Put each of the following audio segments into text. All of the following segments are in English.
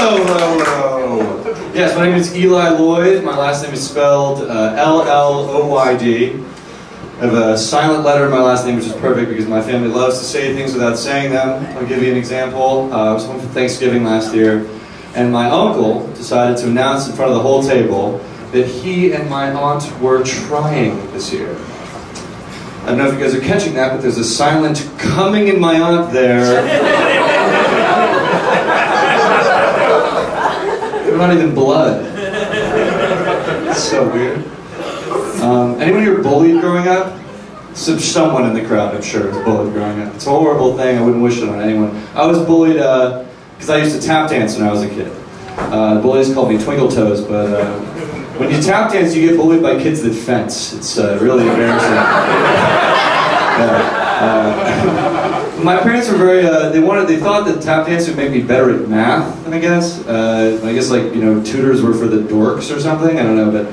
Hello. Yes, my name is Eli Lloyd. My last name is spelled L-L-O-Y-D. I have a silent letter in my last name, which is perfect because my family loves to say things without saying them. I'll give you an example. I was home for Thanksgiving last year, and my uncle decided to announce in front of the whole table that he and my aunt were trying this year. I don't know if you guys are catching that, but there's a silent coming in my aunt there. They're not even blood. It's so weird. Anyone here bullied growing up? Someone in the crowd, I'm sure, was bullied growing up. It's a horrible thing. I wouldn't wish it on anyone. I was bullied because I used to tap dance when I was a kid. The bullies called me Twinkle Toes, but when you tap dance, you get bullied by kids that fence. It's really embarrassing. My parents were very, they thought that tap dance would make me better at math, I guess. I guess, like, tutors were for the dorks or something, I don't know, but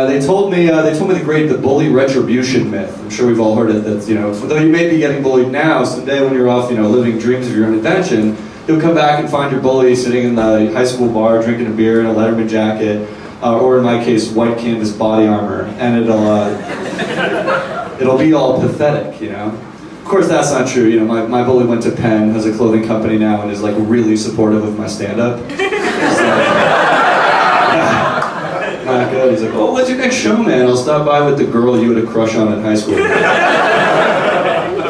they told me the bully retribution myth. I'm sure we've all heard it, that, though you may be getting bullied now, someday when you're off, living dreams of your own invention, you'll come back and find your bully sitting in the high school bar drinking a beer in a Letterman jacket, or in my case, white canvas body armor, and it'll be all pathetic, Of course, that's not true. My bully went to Penn, has a clothing company now, and is like really supportive of my stand-up. Not good. He's like, "Oh, what's your next show, man? I'll stop by with the girl you had a crush on in high school."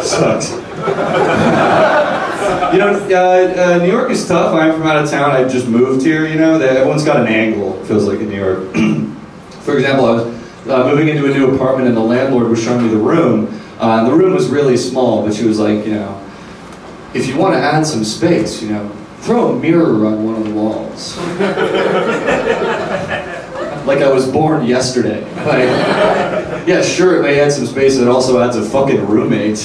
Sucks. New York is tough. I'm from out of town. I just moved here. Everyone's got an angle. It feels like in New York. For example, I was moving into a new apartment, and the landlord was showing me the room. And the room was really small, but she was like, if you want to add some space, throw a mirror on one of the walls. Like I was born yesterday. Like, yeah, sure, it may add some space, but it also adds a fucking roommate.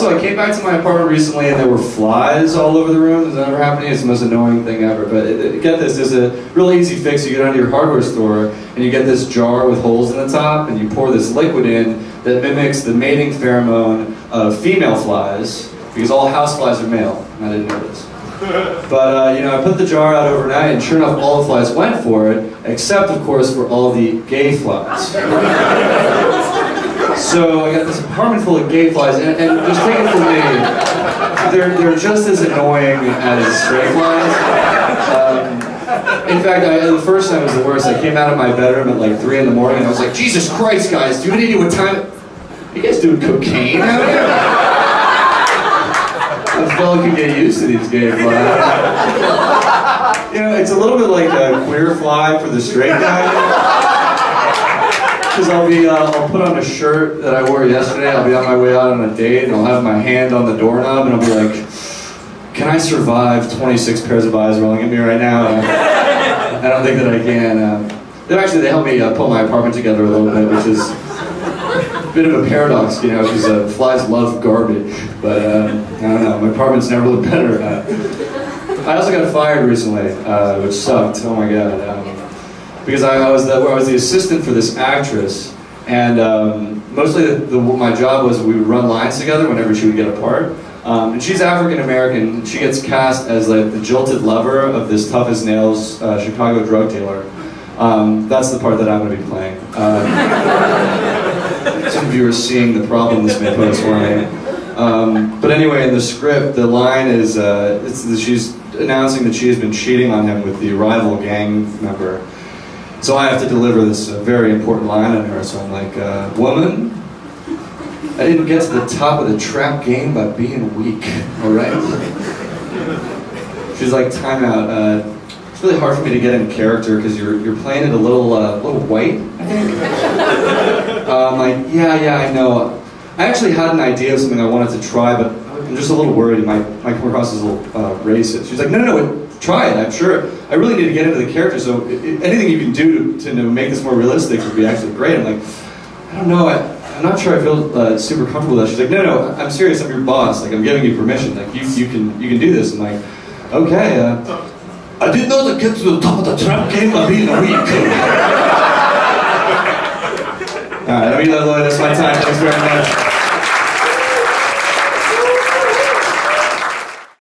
I came back to my apartment recently and there were flies all over the room. Does that ever happen to you? It's the most annoying thing ever. But get this, there's a really easy fix. You get out of your hardware store and you get this jar with holes in the top and you pour this liquid in that mimics the mating pheromone of female flies, because all house flies are male. I didn't know this. But, I put the jar out overnight and sure enough all the flies went for it, except of course for all the gay flies. So I got this apartment full of gay flies, and just take it from me, they're just as annoying as straight flies. In fact, the first time was the worst. I came out of my bedroom at like 3 in the morning, and I was like, Jesus Christ, guys, do you have any idea what time? You guys doing cocaine out here? A fellow can get used to these gay flies. It's a little bit like a queer fly for the straight guy. Because I'll put on a shirt that I wore yesterday, I'll be on my way out on a date, and I'll have my hand on the doorknob, and I'll be like, can I survive 26 pairs of eyes rolling at me right now? I don't think that I can. They help me pull my apartment together a little bit, which is a bit of a paradox, because flies love garbage, but I don't know, my apartment's never looked better. I also got fired recently, which sucked, oh my god. Because I was the assistant for this actress, and mostly my job was we would run lines together whenever she would get a part. And she's African American. She gets cast as like the jilted lover of this tough as nails Chicago drug dealer. That's the part that I'm going to be playing. Some of you are seeing the problem this may pose for me. But anyway, in the script, the line is she's announcing that she has been cheating on him with the rival gang member. So I have to deliver this very important line on her, so I'm like, woman, I didn't get to the top of the trap game by being weak, alright? She's like, time out, it's really hard for me to get in character because you're playing it a little white, I think? I'm like, yeah, I know. I actually had an idea of something I wanted to try, but I'm just a little worried it might come across as a little racist. She's like, no, try it, I'm sure. I really need to get into the character, so anything you can do to make this more realistic would be actually great. I'm like, I don't know, I'm not sure I feel super comfortable with that. She's like, no, I'm serious, I'm your boss, like I'm giving you permission, like you can do this. I'm like, okay, I didn't know to get to the top of the trap game by being weak. Alright, I'm Eli Lloyd, that's my time, thanks very much.